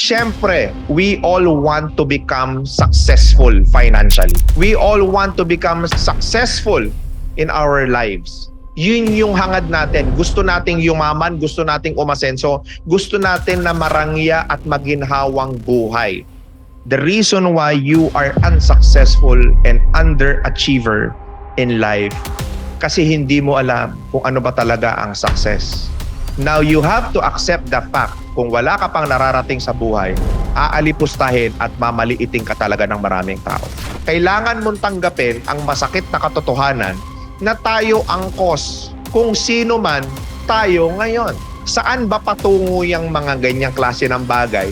Siyempre, we all want to become successful financially. We all want to become successful in our lives. Yun yung hangad natin. Gusto nating yumaman, gusto nating umasenso, gusto natin na marangya at maginhawang buhay. The reason why you are unsuccessful and underachiever in life, kasi hindi mo alam kung ano ba talaga ang success. Now, you have to accept the fact, kung wala ka pang nararating sa buhay, aalipustahin at mamaliiting ka talaga ng maraming tao. Kailangan mong tanggapin ang masakit na katotohanan na tayo ang cause kung sino man tayo ngayon. Saan ba patungo yung mga ganyang klase ng bagay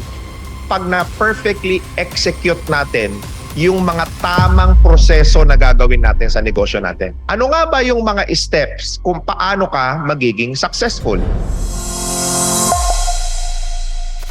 pag na perfectly execute natin yung mga tamang proseso na gagawin natin sa negosyo natin? Ano nga ba yung mga steps kung paano ka magiging successful?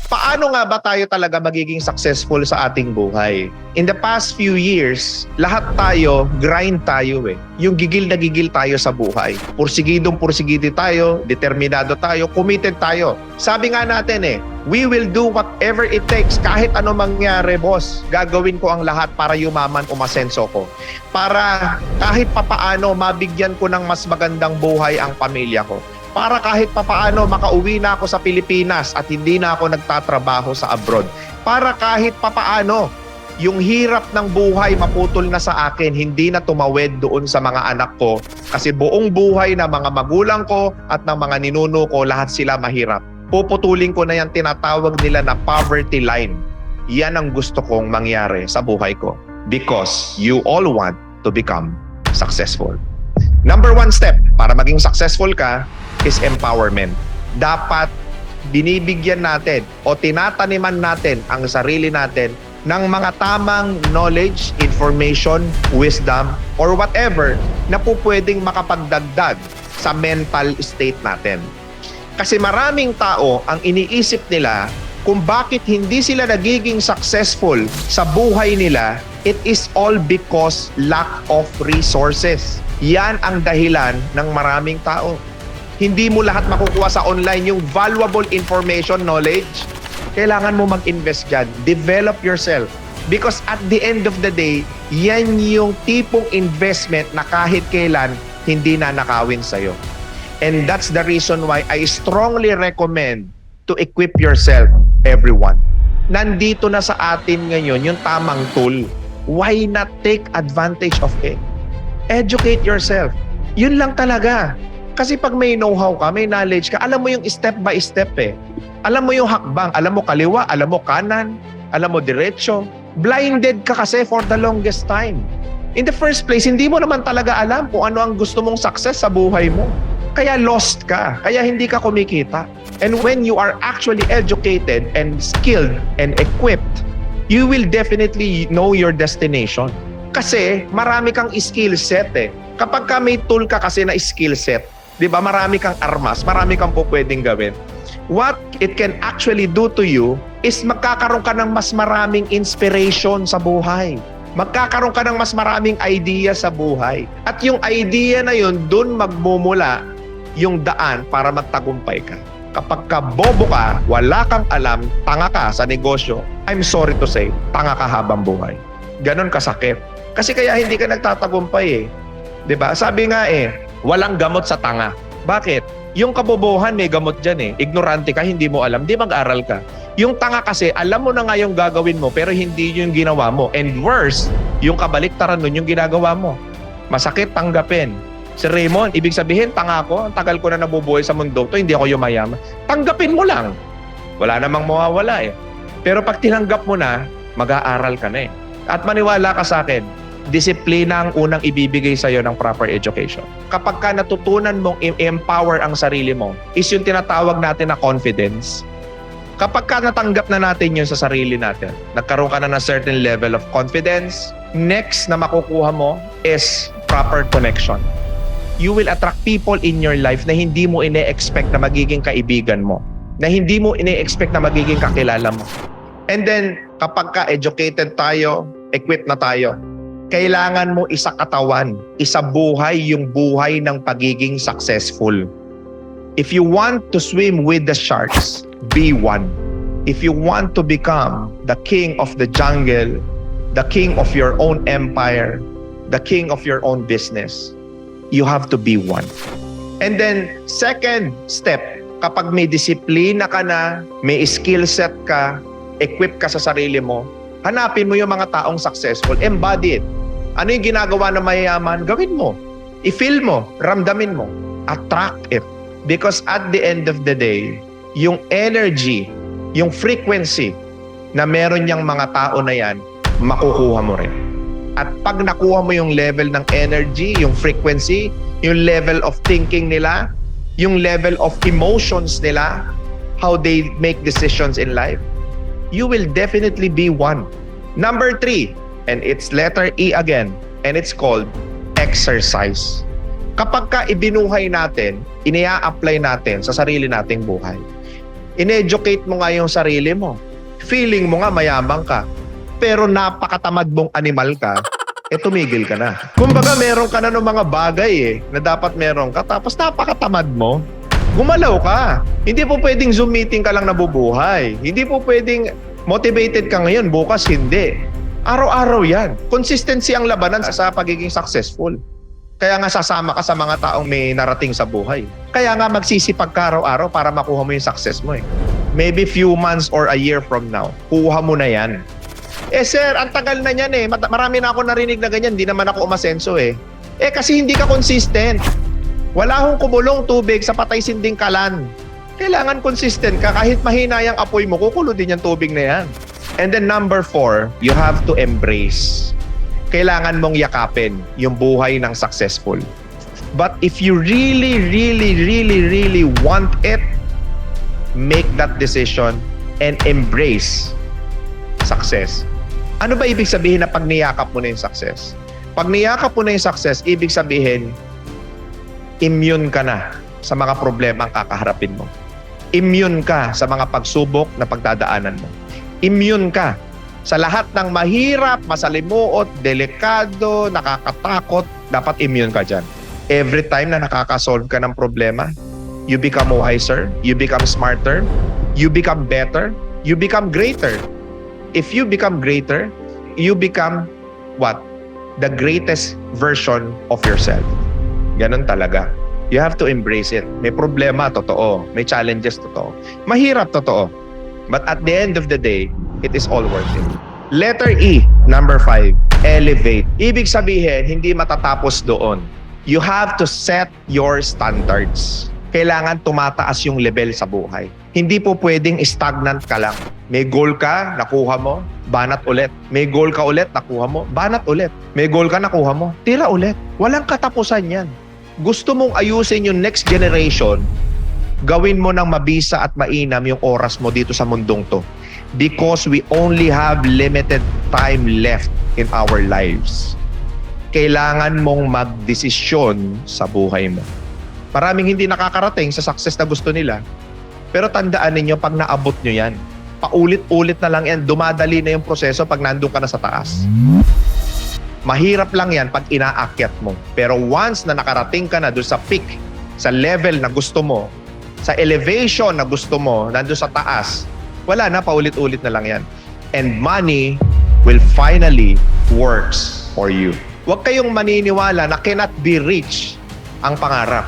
Paano nga ba tayo talaga magiging successful sa ating buhay? In the past few years, lahat tayo, grind tayo eh. Yung gigil na gigil tayo sa buhay. Pursigidong-pursigidi tayo, determinado tayo, committed tayo. Sabi nga natin eh, we will do whatever it takes. Kahit ano mangyari, boss, gagawin ko ang lahat para yumaman, umasenso ko. Para kahit papaano mabigyan ko ng mas magandang buhay ang pamilya ko. Para kahit papaano makauwi na ako sa Pilipinas at hindi na ako nagtatrabaho sa abroad. Para kahit papaano yung hirap ng buhay maputol na sa akin, hindi na tumawid doon sa mga anak ko. Kasi buong buhay na mga magulang ko at ng mga ninuno ko, lahat sila mahirap. Puputulin ko na yan, tinatawag nila na poverty line. Yan ang gusto kong mangyari sa buhay ko. Because you all want to become successful. Number one step para maging successful ka is empowerment. Dapat binibigyan natin o tinataniman natin ang sarili natin ng mga tamang knowledge, information, wisdom, or whatever na po pwedeng makapagdagdag sa mental state natin. Kasi maraming tao ang iniisip nila kung bakit hindi sila nagiging successful sa buhay nila, it is all because lack of resources. Yan ang dahilan ng maraming tao. Hindi mo lahat makukuha sa online yung valuable information, knowledge. Kailangan mo mag-invest dyan. Develop yourself. Because at the end of the day, yan yung tipong investment na kahit kailan hindi na nakawin sa'yo. And that's the reason why I strongly recommend to equip yourself, everyone. Nandito na sa atin ngayon yung tamang tool. Why not take advantage of it? Educate yourself. Yun lang talaga. Kasi pag may know-how ka, may knowledge ka, alam mo yung step by step eh. Alam mo yung hakbang, alam mo kaliwa, alam mo kanan, alam mo diretso. Blinded ka kasi for the longest time. In the first place, hindi mo naman talaga alam kung ano ang gusto mong success sa buhay mo. Kaya lost ka, kaya hindi ka kumikita. And when you are actually educated and skilled and equipped, you will definitely know your destination. Kasi marami kang skill set eh. Kapag ka may tool ka kasi na skill set, di ba, marami kang armas, marami kang po pwedeng gawin. What it can actually do to you is magkakaroon ka ng mas maraming inspiration sa buhay. Magkakaroon ka ng mas maraming idea sa buhay. At yung idea na yun, dun magmumula yung daan para magtagumpay ka. Kapag ka bobo ka, wala kang alam, tanga ka sa negosyo, I'm sorry to say, tanga ka habang buhay. Ganon kasakit. Kasi kaya hindi ka nagtatagumpay eh. 'Di ba? Sabi nga eh, walang gamot sa tanga. Bakit? Yung kabobohan may gamot dyan eh. Ignorante ka, hindi mo alam, di mag-aral ka. Yung tanga kasi, alam mo na nga yung gagawin mo, pero hindi yung ginawa mo. And worse, yung kabaliktaran nun yung ginagawa mo. Masakit tanggapin. Si Raymond, ibig sabihin, tanga ako, ang tagal ko na nabubuhay sa mundo to, hindi ako yumayaman. Tanggapin mo lang. Wala namang mawawala eh. Pero pag tinanggap mo na, mag-aaral ka na eh. At maniwala ka sa akin, disiplina ang unang ibibigay sa iyo ng proper education. Kapag ka natutunan mong empower ang sarili mo, is yung tinatawag natin na confidence. Kapag ka natanggap na natin yun sa sarili natin, nagkaroon ka na ng certain level of confidence, next na makukuha mo is proper connection. You will attract people in your life na hindi mo ine-expect na magiging kaibigan mo, na hindi mo ine-expect na magiging kakilala mo. And then, kapag ka educated tayo, equipped na tayo, kailangan mo isa katawan, isa buhay yung buhay ng pagiging successful. If you want to swim with the sharks, be one. If you want to become the king of the jungle, the king of your own empire, the king of your own business, you have to be one. And then, second step, kapag may disiplina ka na, may skill set ka, equip ka sa sarili mo, hanapin mo yung mga taong successful, embody it. Ano yung ginagawa ng mayayaman? Gawin mo. I-feel mo, ramdamin mo, attract it. Because at the end of the day, yung energy, yung frequency na meron niyang mga tao na yan, makukuha mo rin. At pag nakuha mo yung level ng energy, yung frequency, yung level of thinking nila, yung level of emotions nila, how they make decisions in life, you will definitely be one. Number 3, and it's letter E again, and it's called exercise. Kapag ka ibinuhay natin, inia-apply natin sa sarili nating buhay. In-educate mo nga yung sarili mo. Feeling mo nga mayabang ka, pero napakatamad mong animal ka, tumigil ka na. Kumbaga meron ka na ng mga bagay na dapat meron ka, tapos napakatamad mo, gumalaw ka. Hindi po pwedeng Zoom meeting ka lang nabubuhay. Hindi po pwedeng motivated ka ngayon, bukas hindi. Araw-araw yan. Consistency ang labanan sa pagiging successful. Kaya nga sasama ka sa mga taong may narating sa buhay. Kaya nga magsisipag ka araw-araw para makuha mo yung success mo. Maybe few months or a year from now, kuha mo na yan. Sir, ang tagal na niyan marami na ako narinig na ganyan, hindi naman ako umasenso kasi hindi ka consistent. Wala hong kumulong tubig sa patay sinding kalan. Kailangan consistent ka, kahit mahina yung apoy mo, kukulo din yung tubig na yan. And then number 4, you have to embrace. Kailangan mong yakapin yung buhay ng successful. But if you really, really, really, really want it, make that decision and embrace success. Ano ba ibig sabihin na pag niyakap mo na yung success? Pag niyakap mo na yung success, ibig sabihin, immune ka na sa mga problema ang kakaharapin mo. Immune ka sa mga pagsubok na pagdadaanan mo. Immune ka sa lahat ng mahirap, masalimuot, delikado, nakakatakot, dapat immune ka dyan. Every time na nakakasolve ka ng problema, you become wiser, you become smarter, you become better, you become greater. If you become greater, you become what? The greatest version of yourself. Ganon talaga. You have to embrace it. May problema, totoo. May challenges, totoo. Mahirap, totoo. But at the end of the day, it is all worth it. Letter E, number 5, elevate. Ibig sabihin, hindi matatapos doon. You have to set your standards. Kailangan tumataas yung level sa buhay. Hindi po pwedeng stagnant ka lang. May goal ka, nakuha mo, banat ulit. May goal ka ulit, nakuha mo, banat ulit. May goal ka, nakuha mo, tira ulit. Walang katapusan yan. Gusto mong ayusin yung next generation, gawin mo ng mabisa at mainam yung oras mo dito sa mundong to. Because we only have limited time left in our lives. Kailangan mong magdesisyon sa buhay mo. Maraming hindi nakakarating sa success na gusto nila. Pero tandaan ninyo, pag naabot nyo yan, paulit-ulit na lang yan, dumadali na yung proseso pag nandun ka na sa taas. Mahirap lang yan pag inaakyat mo. Pero once na nakarating ka na doon sa peak, sa level na gusto mo, sa elevation na gusto mo, nandun sa taas, wala na, paulit-ulit na lang yan. And money will finally works for you. Huwag kayong maniniwala na cannot be rich ang pangarap.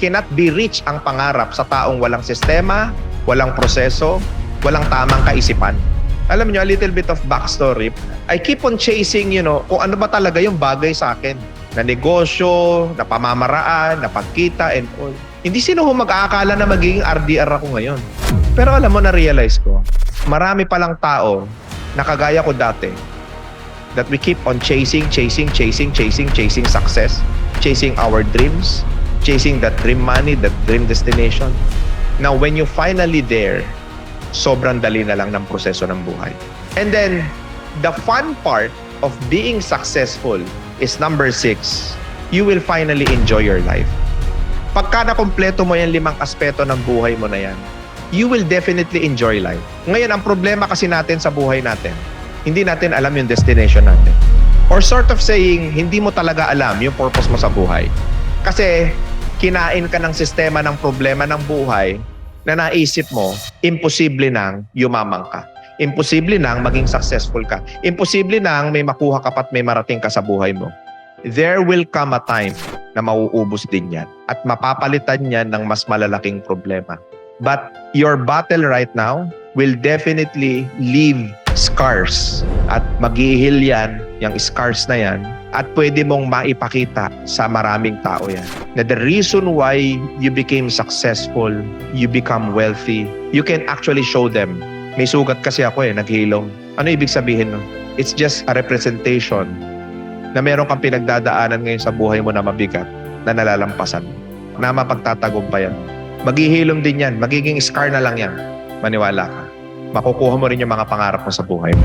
Cannot be rich ang pangarap sa taong walang sistema, walang proseso, walang tamang kaisipan. Alam niyo, a little bit of backstory. I keep on chasing, kung ano ba talaga yung bagay sa akin. Na negosyo, na pamamaraan, na pagkita, and all. Hindi sino mag-aakala na magiging RDR ako ngayon. Pero alam mo, na-realize ko, marami palang tao na kagaya ko dati that we keep on chasing success, chasing our dreams, chasing that dream money, that dream destination. Now, when you finally there, sobrang dali na lang ng proseso ng buhay. And then, the fun part of being successful is number 6, you will finally enjoy your life. Pagka nakompleto mo yung 5 aspeto ng buhay mo na yan, you will definitely enjoy life. Ngayon, ang problema kasi natin sa buhay natin, hindi natin alam yung destination natin. Or sort of saying, hindi mo talaga alam yung purpose mo sa buhay. Kasi, kinain ka ng sistema ng problema ng buhay na naisip mo, imposible nang yumamang ka. Imposible nang maging successful ka. Imposible nang may makuha ka pat may marating ka sa buhay mo. There will come a time na mauubos din yan at mapapalitan yan ng mas malalaking problema. But your battle right now will definitely leave scars at mag-i-heal yan, yung scars na yan, at pwede mong maipakita sa maraming tao yan. Na the reason why you became successful, you become wealthy, you can actually show them. May sugat kasi ako naghilom. Ano ibig sabihin nun? It's just a representation na meron kang pinagdadaanan ngayon sa buhay mo na mabigat na nalalampasan, na mapagtatagumpayan. Maghihilom din yan. Magiging scar na lang yan. Maniwala ka. Makukuha mo rin yung mga pangarap mo sa buhay mo.